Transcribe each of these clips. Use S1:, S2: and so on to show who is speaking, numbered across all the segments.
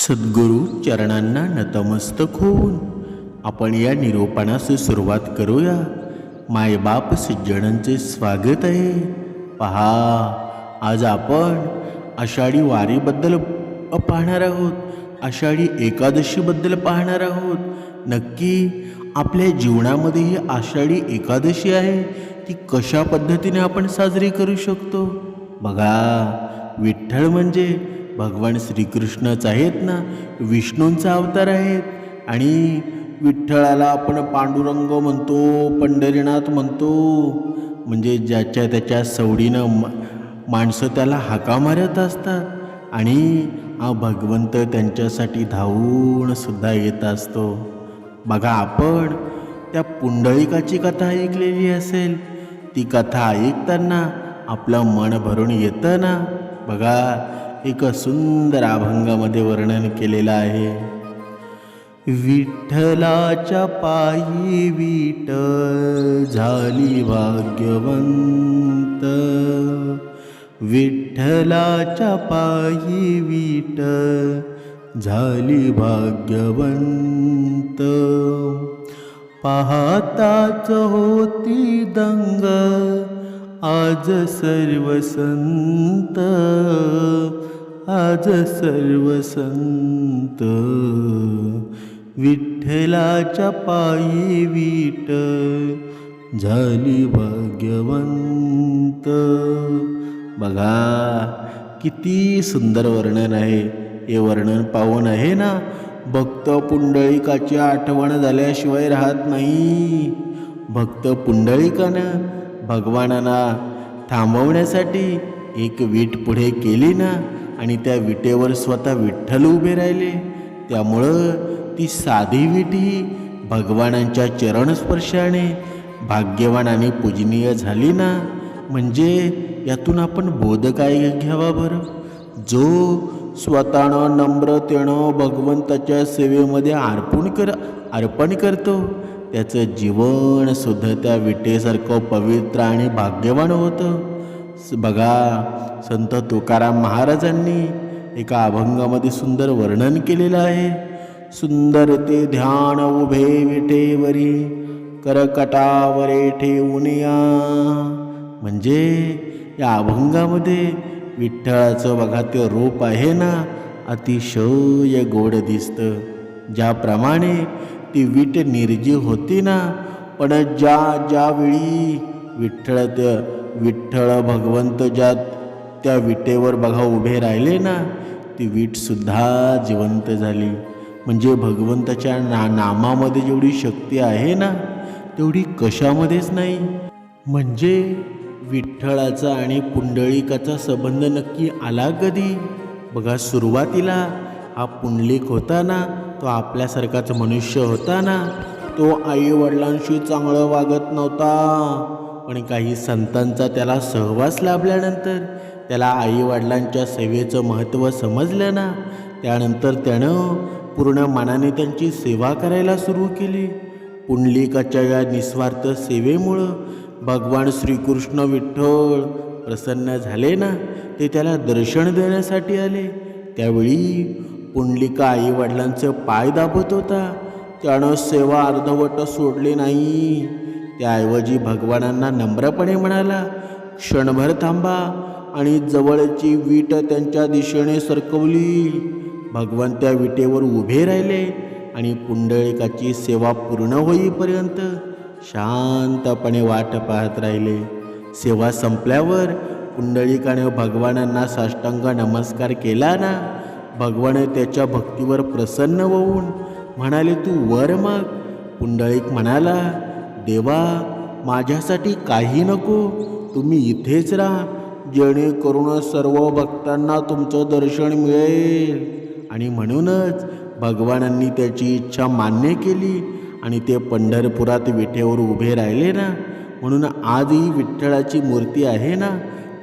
S1: सद्गुरू चरणांना नतमस्तक होऊन आपण या निरोपणास सुरुवात करूया. मायबाप सज्जनांचे स्वागत आहे. पहा, आज आपण आषाढी वारीबद्दल पाहणार आहोत. आषाढी एकादशीबद्दल पाहणार आहोत. नक्की आपल्या जीवनामध्ये ही आषाढी एकादशी आहे ती कशा पद्धतीने आपण साजरी करू शकतो. बघा, विठ्ठल म्हणजे भगवान श्रीकृष्णच आहेत ना, विष्णूंचा अवतार आहेत. आणि विठ्ठलाला आपण पांडुरंग म्हणतो, पंढरीनाथ म्हणतो. म्हणजे ज्याच्या त्याच्या सवडीनं माणसं त्याला हाका मारत असतात आणि हा भगवंत त्यांच्यासाठी धावून सुद्धा येत असतो. बघा, आपण त्या पुंडलिकाची कथा ऐकलेली असेल. ती कथा ऐकताना आपलं मन भरून येतं ना. बघा, एक सुंदर अभंगामध्ये वर्णन केलेलं आहे. विठ्ठलाच्या पायी विठ्ठल झाली भाग्यवंत, विठ्ठलाच्या पायी विठ्ठल झाली भाग्यवंत. पाहताच होती दंग आज सर्व संत, आज सर्व संत, विठ्ठलाच्या पायी विठ्ठल झाली भाग्यवंत. बघा, किती सुंदर वर्णन आहे. हे वर्णन पाहून आहे ना, भक्त पुंडलिकाची आठवण झाल्याशिवाय राहत नाही. भक्त पुंडलिकानं भगवानांना थांबवण्यासाठी एक वीट पुढे केली ना, आणि त्या विटेवर स्वतः विठ्ठल उभे राहिले. त्यामुळं ती साधी विट ही भगवानांच्या चरणस्पर्शाने भाग्यवान आणि पूजनीय झाली ना. म्हणजे यातून आपण बोध काय घ्यावा बरं? जो स्वतःनं नम्रतेनं भगवंताच्या सेवेमध्ये अर्पण करतो, त्याचं जीवन सुद्धा त्या विटेसारखं पवित्र आणि भाग्यवान होतं. बघा, संत तुकाराम महाराजांनी एका अभंगामध्ये सुंदर वर्णन केलेलं आहे. सुंदर ते ध्यान उभे विटेवरी, करकटावरे ठेवून या. म्हणजे या अभंगामध्ये विठ्ठलाचं बघा ते रूप आहे ना, अतिशय गोड दिसतं. ज्याप्रमाणे ती वीट निर्जीव होती ना, पण ज्यावेळी विठ्ठल भगवंत ज्या त्या विटेवर बघा उभे राहिले ना, ती वीटसुद्धा जिवंत झाली. म्हणजे भगवंताच्या नामामध्ये जेवढी शक्ती आहे ना, तेवढी कशामध्येच नाही. म्हणजे विठ्ठलाचा आणि पुंडलिकाचा संबंध नक्की आला कधी? बघा, सुरुवातीला हा पुंडलिक होता ना, तो आपल्यासारखाच मनुष्य होता ना. तो आई वडिलांशी चांगलं वागत नव्हता. पण काही संतांचा त्याला सहवास लाभल्यानंतर त्याला आई वडिलांच्या सेवेचं महत्त्व समजलं ना. त्यानंतर त्यानं पूर्ण मनाने त्यांची सेवा करायला सुरू केली. पुंडलिकाच्या या निस्वार्थ सेवेमुळं भगवान श्रीकृष्ण विठ्ठल प्रसन्न झाले ना. ते त्याला दर्शन देण्यासाठी आले. त्यावेळी पुंडलिका आई वडिलांचं पाय दाबत होता. त्यानं सेवा अर्धवट सोडली नाही. त्याऐवजी भगवानांना नम्रपणे म्हणाला, क्षणभर थांबा, आणि जवळची वीट त्यांच्या दिशेने सरकवली. भगवान त्या विटेवर उभे राहिले आणि पुंडलिकाची सेवा पूर्ण होईपर्यंत शांतपणे वाट पाहत राहिले. सेवा संपल्यावर पुंडलिकाने भगवानांना साष्टांग नमस्कार केला ना. भगवान त्याच्या भक्तीवर प्रसन्न होऊन म्हणाले, तू वर माग. पुंडलिक म्हणाला, देवा, माझ्यासाठी काही नको, तुम्ही इथेच राहा, जेणेकरून सर्व भक्तांना तुमचं दर्शन मिळेल. आणि म्हणूनच भगवानांनी त्याची इच्छा मान्य केली आणि ते पंढरपुरात विटेवर उभे राहिले ना. म्हणून आजही विठ्ठलाची मूर्ती आहे ना,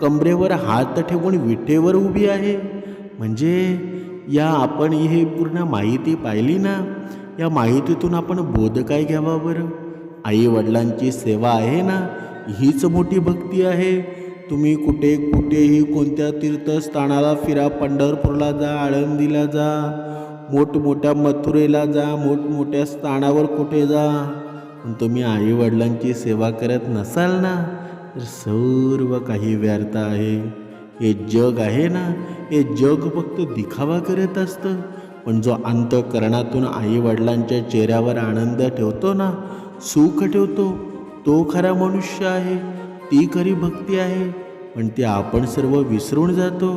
S1: कमरेवर हात ठेवून विटेवर उभी आहे. म्हणजे या आपण ही पूर्ण माहिती पाहिली ना, या माहितीतून आपण बोध काय घ्यावा बरं? आई वडिलांची सेवा आहे ना, हीच मोठी भक्ती आहे. तुम्ही कुठेही कोणत्या तीर्थस्थानाला फिरा, पंढरपूरला जा, आळंदीला जा, मोठमोठ्या मथुरेला जा, मोठमोठ्या स्थानावर कुठे जा, पण तुम्ही आईवडिलांची सेवा करत नसाल ना, तर सर्व काही व्यर्थ आहे. हे जग आहे ना, हे जग फक्त दिखावा करत असतं. पण जो अंतःकरणातून आईवडिलांच्या चेहऱ्यावर आनंद ठेवतो ना, सुख ठेवतो, तो खरा मनुष्य आहे. ती खरी भक्ती आहे. पण ते आपण सर्व विसरून जातो.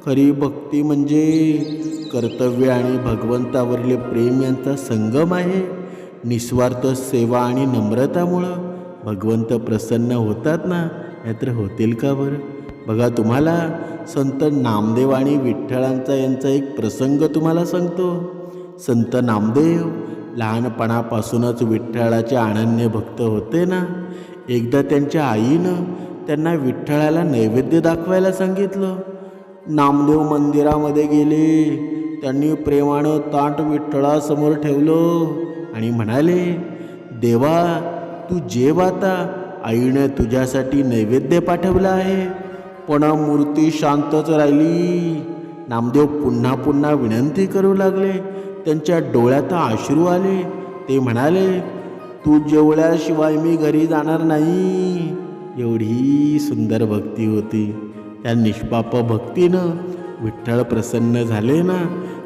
S1: खरी भक्ती म्हणजे कर्तव्य आणि भगवंतावरील प्रेम यांचा संगम आहे. निस्वार्थ सेवा आणि नम्रतामुळं भगवंत प्रसन्न होतात ना, नाहीतर होतील का बरं? बघा, तुम्हाला संत नामदेव आणि विठ्ठलांचा यांचा एक प्रसंग तुम्हाला सांगतो. संत नामदेव लहानपणापासूनच विठ्ठलाचे अनन्य भक्त होते ना. एकदा त्यांच्या आईनं त्यांना विठ्ठलाला नैवेद्य दाखवायला सांगितलं. नामदेव मंदिरामध्ये गेले. त्यांनी प्रेमानं ताट विठ्ठलासमोर ठेवलं आणि म्हणाले, देवा, तू जेव आता. आईने तुझ्यासाठी नैवेद्य पाठवला आहे. पण मूर्ती शांतच राहिली. नामदेव पुन्हा पुन्हा विनंती करू लागले. त्यांच्या डोळ्यात अश्रू आले. ते म्हणाले, तू जेवल्याशिवाय मी घरी जाणार नाही. एवढी सुंदर भक्ती होती. त्या निष्पाप भक्तीनं विठ्ठल प्रसन्न झाले ना.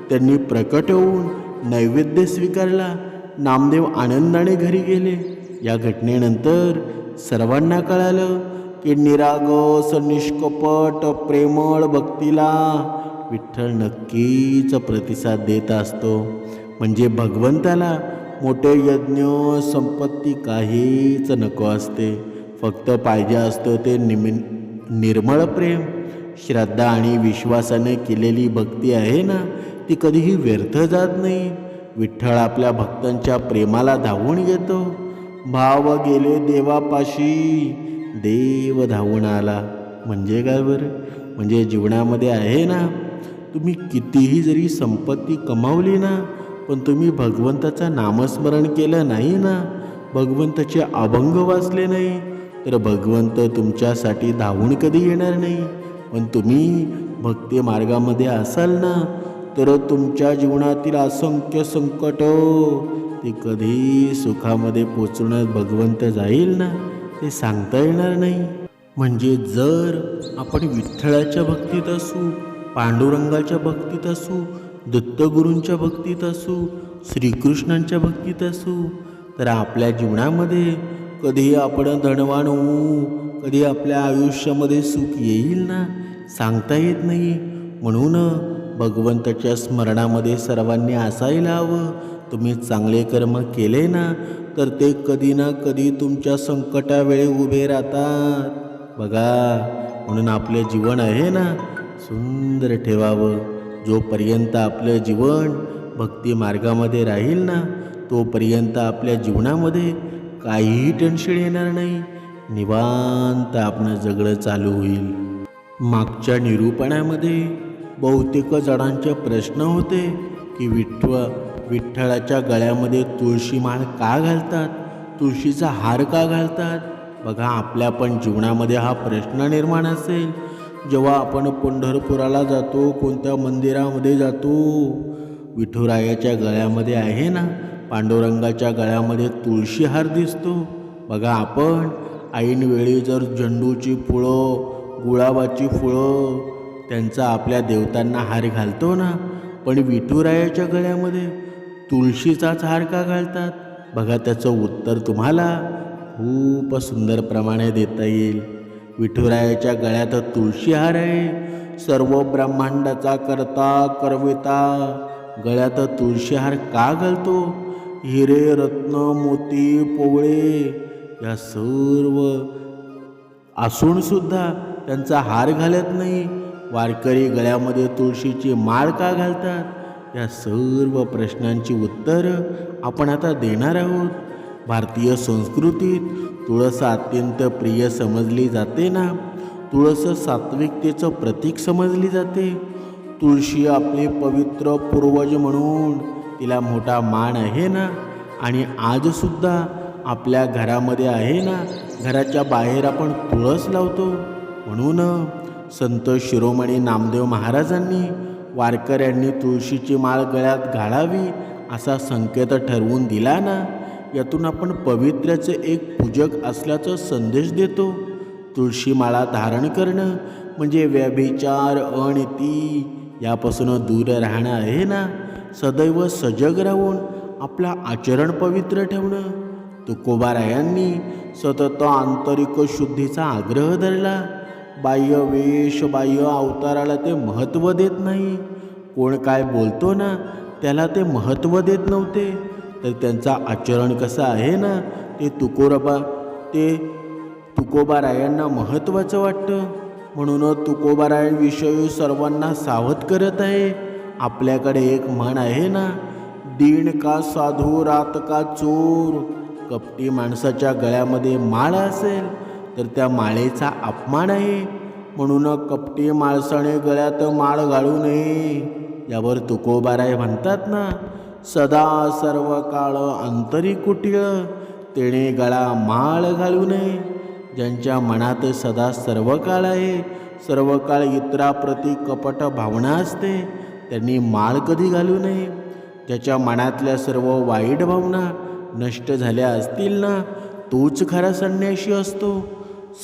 S1: त्यांनी प्रकट होऊन नैवेद्य स्वीकारला. नामदेव आनंदाने घरी गेले. या घटनेनंतर सर्वांना कळालं की निरागस, निष्कपट, प्रेमळ भक्तीला विठ्ठल नक्कीच प्रतिसाद देत असतो. म्हणजे भगवंताला मोठे यज्ञ, संपत्ती काहीच नको असते. फक्त पाहिजे असतं ते निर्मळ प्रेम. श्रद्धा आणि विश्वासाने केलेली भक्ती आहे ना, ती कधीही व्यर्थ जात नाही. विठ्ठल आपल्या भक्तांच्या प्रेमाला धावून येतो. भाव गेले देवापाशी, देव धावून आला. म्हणजे काय बरं? म्हणजे जीवनामध्ये आहे ना, तुम्ही कितीही जरी संपत्ती कमावली ना, पण तुम्ही भगवंताचं नामस्मरण केलं नाही ना, भगवंताचे अभंग वाचले नाही, तर भगवंत तुमच्यासाठी धावून कधी येणार नाही. पण तुम्ही भक्ती मार्गामध्ये असाल ना, तर तुमच्या जीवनातील असंख्य संकट ते कधी सुखामध्ये पोचवण्यात भगवंत जाईल ना, ते सांगता येणार नाही. म्हणजे जर आपण विठ्ठलाच्या भक्तीत असू, पांडुरंगाच्या भक्तीत असू, दत्तगुरूंच्या भक्तीत असू, श्रीकृष्णांच्या भक्तीत असू, तर आपल्या जीवनामध्ये कधी आपण धनवान होऊ, कधी आपल्या आयुष्यामध्ये सुख येईल ना, सांगता येत नाही. म्हणून भगवंताच्या स्मरणामध्ये सर्वांनी असायला हवं. तुम्ही चांगले कर्म केले ना, तर ते कधी ना कधी तुमच्या संकटावेळी उभे राहतात. बघा, म्हणून आपले जीवन आहे ना, सुंदर ठेवावं. जोपर्यंत आपलं जीवन भक्ती मार्गामध्ये राहील ना, तोपर्यंत आपल्या जीवनामध्ये काहीही टेन्शन येणार नाही. निवांत आपलं जगणं चालू होईल. मागच्या निरूपणामध्ये बहुतेक जणांचे प्रश्न होते की विठ्ठलाच्या गळ्यामध्ये तुळशी माळ का घालतात, तुळशीचा हार का घालतात. बघा, आपल्या पण जीवनामध्ये हा प्रश्न निर्माण असेल. जेव्हा आपण पंढरपुराला जातो, कोणत्या मंदिरामध्ये जातो, विठुरायाच्या गळ्यामध्ये आहे ना, पांडुरंगाच्या गळ्यामध्ये तुळशी हार दिसतो. बघा, आपण ऐनवेळी जर झेंडूची फुलं, गुलाबाची फुलं, त्यांचा आपल्या देवतांना हार घालतो ना, पण विठुरायाच्या गळ्यामध्ये तुळशीचाच हार का घालतात. बघा, त्याचं उत्तर तुम्हाला खूप सुंदर प्रमाणे देता येईल. विठुरायाच्या गळ्यात तुळशी हार आहे. सर्व ब्रह्मांडाचा करता करविता गळ्यात तुळशी हार का घालतो. हिरे, रत्न, मोती, पोवळे या सर्व असूनसुद्धा त्यांचा हार घालत नाही. वारकरी गळ्यामध्ये तुळशीची माळ का घालतात. या सर्व प्रश्नांची उत्तरं आपण आता देणार आहोत. भारतीय संस्कृतीत तुळस अत्यंत प्रिय समजली जाते ना. तुळस सात्विकतेचं प्रतीक समजली जाते. तुळशी आपले पवित्र पूर्वज म्हणून तिला मोठा मान आहे ना. आणि आजसुद्धा आपल्या घरामध्ये आहे ना, घराच्या बाहेर आपण तुळस लावतो. म्हणून संत शिरोमणी नामदेव महाराजांनी वारकऱ्यांनी तुळशीची माळ गळ्यात घालावी असा संकेत ठरवून दिला ना, यातून आपण पवित्र्याचे एक पूजक असल्याचा संदेश देतो. तुळशी माळा धारण करणं म्हणजे व्यभिचार, अनिती यापासून दूर राहणं आहे ना. सदैव सजग राहून आपलं आचरण पवित्र ठेवणं. तुकोबारायांनी सतत आंतरिक शुद्धीचा आग्रह धरला. बाह्य वेश, बाह्य अवताराला ते महत्त्व देत नाही. कोण काय बोलतो ना, त्याला ते महत्त्व देत नव्हते. तर त्यांचा आचरण कसं आहे ना, ते तुकोबारायांना महत्त्वाचं वाटतं. म्हणून तुकोबारायांविषयी सर्वांना सावध करत आहे. आपल्याकडे एक म्हण आहे ना, दिन का साधू रात का चोर. कपटी माणसाच्या गळ्यामध्ये माळ असेल तर त्या माळेचा अपमान आहे. म्हणून कपटी माणसाने गळ्यात माळ घालू नये. यावर तुकोबाराय म्हणतात ना, सदा सर्व काळ अंतरी कुटीळ, तेणे गळा माळ घालू नये. ज्यांच्या मनात सदा सर्व काळ आहे, सर्व काळ इतराप्रती कपट भावना असते, त्यांनी माळ कधी घालू नये. ज्याच्या मनातल्या सर्व वाईट भावना नष्ट झाल्या असतील ना, तोच खरा संन्यासी असतो.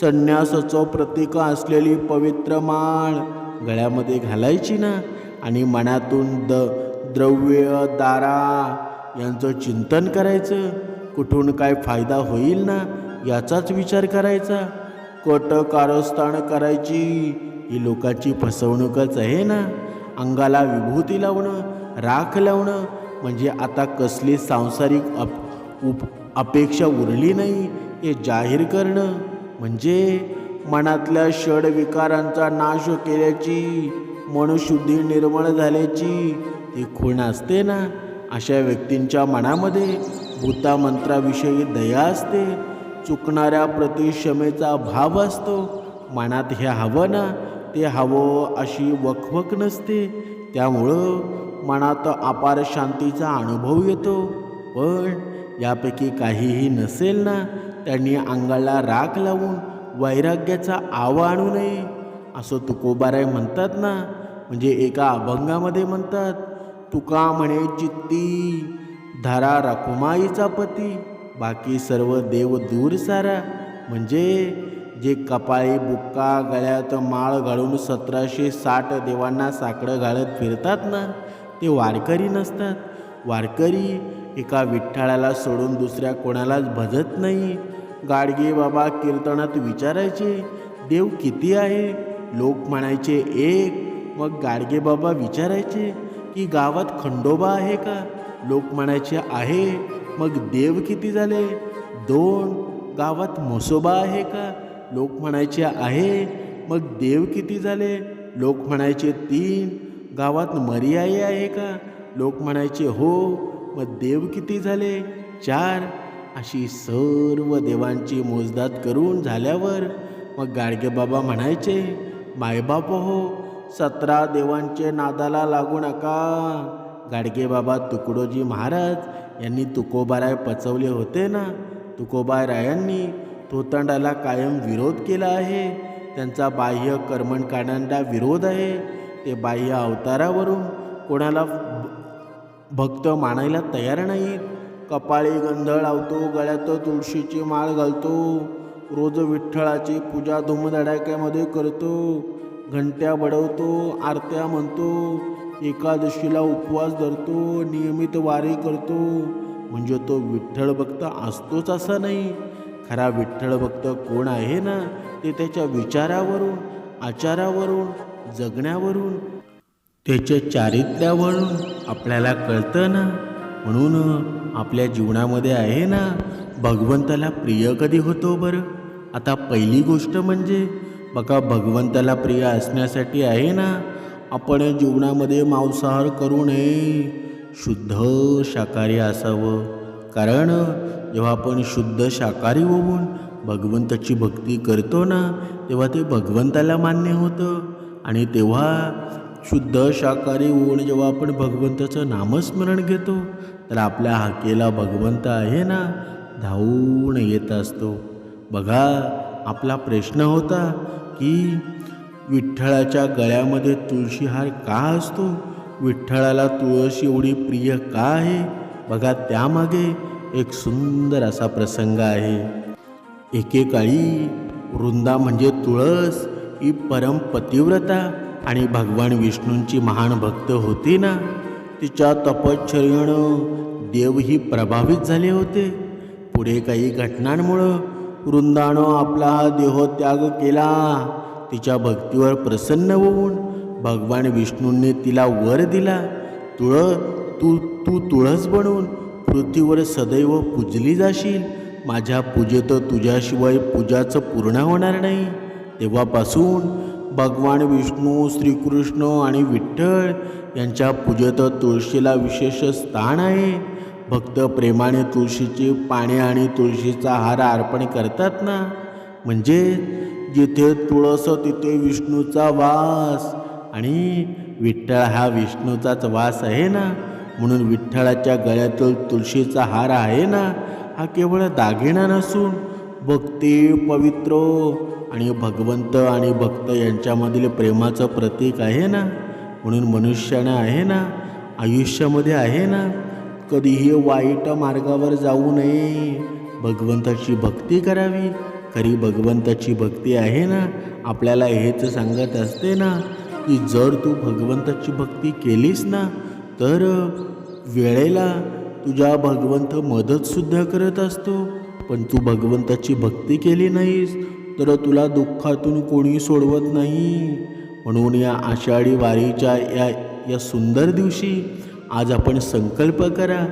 S1: संन्यासाचं प्रतीक असलेली पवित्र माळ गळ्यामध्ये घालायची ना, आणि मनातून द्रव्य, दारा यांचं चिंतन करायचं. कुठून काय फायदा होईल ना, याचाच विचार करायचा. कट कारस्थान करायची ही लोकांची फसवणूकच आहे ना. अंगाला विभूती लावणं, राख लावणं म्हणजे आता कसली सांसारिक अपेक्षा उरली नाही हे जाहीर करणं. म्हणजे मनातल्या षड विकारांचा नाश केल्याची, मनशुद्धी निर्मळ झाल्याची ती खूण असते ना. अशा व्यक्तींच्या मनामध्ये भूतामंत्राविषयी दया असते. चुकणाऱ्या प्रति क्षमेचा भाव असतो. मनात हे हवं ना, ते हवं अशी वकवक नसते. त्यामुळं मनात अपार शांतीचा अनुभव येतो. पण यापैकी काहीही नसेल ना, त्यांनी अंगाला राख लावून वैराग्याचा आवा आणू नये असं तुकोबाराय म्हणतात ना. म्हणजे एका अभंगामध्ये म्हणतात, तुका म्हणे चित्ती धरा रखुमाईचा पती, बाकी सर्व देव दूर सारा. म्हणजे जे कपाळी बुक्का, गळ्यात माळ घालून 1760 देवांना साकडं घालत फिरतात ना, ते वारकरी नसतात. वारकरी एका विठ्ठलाला सोडून दुसऱ्या कोणालाच भजत नाही. गाडगे बाबा कीर्तनात विचारायचे, देव किती आहे? लोक म्हणायचे एक. मग गाडगे बाबा विचारायचे की गावात खंडोबा आहे का? लोक म्हणायचे आहे. मग देव किती झाले? 2. गावात म्हसोबा आहे का? लोक म्हणायचे आहे. मग देव किती झाले? लोक म्हणायचे 3. गावात मर्याई आहे का? लोक म्हणायचे हो. मग देव किती झाले? 4. अशी सर्व देवांची मोजदाद करून झाल्यावर मग गाडगे बाबा म्हणायचे, मायबाप हो, 17 देवांचे नादाला लागू नका. गाडगे बाबा तुकडोजी महाराज यांनी तुकोबाराय पचवले होते ना. तुकोबारायांनी तोतंडाला कायम विरोध केला आहे. त्यांचा बाह्य कर्मकांडांना विरोध आहे. ते बाह्य अवतारावरून कोणाला भक्त मानायला तयार नाहीत. कपाळी गंध लावतो, गळ्यात तुळशीची माळ घालतो, रोज विठ्ठलाची पूजा धूमधडाक्यामध्ये करतो, घंट्या बडवतो, आरत्या म्हणतो, एकादशीला उपवास धरतो, नियमित वारी करतो. म्हणजे तो विठ्ठल भक्त असतोच असं नाही. खरा विठ्ठल भक्त कोण आहे ना, ते त्याच्या विचारावरून, आचारावरून, जगण्यावरून, त्याच्या चारित्र्यावरून आपल्याला कळतं ना. म्हणून आपल्या जीवनामध्ये आहे ना, भगवंताला प्रिय कधी होतो बरं? आता पहिली गोष्ट म्हणजे बघा, भगवंताला प्रिय असण्यासाठी आहे ना, आपण जीवनामध्ये मांसाहार करू नये, शुद्ध शाकाहारी असावं. कारण जेव्हा आपण शुद्ध शाकाहारी होऊन भगवंताची भक्ती करतो ना, तेव्हा ते भगवंताला मान्य होतं. आणि तेव्हा शुद्ध शाकाहारी होऊन जेव्हा आपण भगवंताचं नामस्मरण घेतो, तर आपल्या हाकेला भगवंत आहे ना, धावून येत असतो. बघा, आपला प्रश्न होता की विठ्ठलाच्या गळ्यामध्ये तुळशीहार का असतो? विठ्ठलाला तुळस एवढी प्रिय का आहे? बघा, त्यामागे एक सुंदर असा प्रसंग आहे. एकेकाळी वृंदा म्हणजे तुळस ही परम पतिव्रता आणि भगवान विष्णूंची महान भक्त होती ना. तिच्या तपश्चर्येनं देवही प्रभावित झाले होते. पुढे काही घटनांमुळं वृंदानं आपला हा देहत्याग केला. तिच्या भक्तीवर प्रसन्न होऊन भगवान विष्णूंनी तिला वर दिला, तू तुळस बनून पृथ्वीवर सदैव पूजली जाशील. माझ्या पूजेत तुझ्याशिवाय पूजाचं पूर्ण होणार नाही. तेव्हापासून भगवान विष्णू, श्रीकृष्ण आणि विठ्ठल यांच्या पूजेत तुळशीला विशेष स्थान आहे. भक्त प्रेमाने तुळशीची पाने आणि तुळशीचा हार अर्पण करतात ना. म्हणजे जिथे तुळस तिथे विष्णूचा वास, आणि विठ्ठल हा विष्णूचाच वास आहे ना. म्हणून विठ्ठलाच्या गळ्यातील तुळशीचा हार आहे ना, हा केवळ दागिना नसून भक्ती, पवित्र आणि भगवंत आणि भक्त यांच्यामधील प्रेमाचं प्रतीक आहे ना. म्हणून मनुष्यानं आहे ना, आयुष्यामध्ये आहे ना, कधीही वाईट मार्गावर जाऊ नये. भगवंताची भक्ती करावी. खरी भगवंताची भक्ती आहे ना, आपल्याला हेच सांगत असते ना की जर तू भगवंताची भक्ती केलीस ना, तर वेळेला तुझ्या भगवंत मदतसुद्धा करत असतो. पण तू भगवंताची भक्ती केली नाहीस तर तुला दुःखातून कोणी सोडवत नाही. म्हणून या आषाढी वारीच्या या सुंदर दिवशी आज आपण संकल्प करा,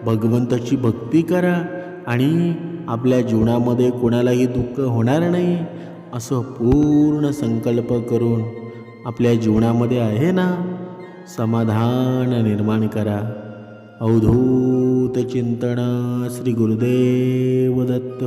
S1: भगवंताची भक्ती करा आणि आपल्या जीवनामध्ये कोणालाही दुःख होणार नाही असं पूर्ण संकल्प करून आपल्या जीवनामध्ये आहे ना समाधान निर्माण करा. अवधूत चिंतन. श्री गुरुदेव दत्त.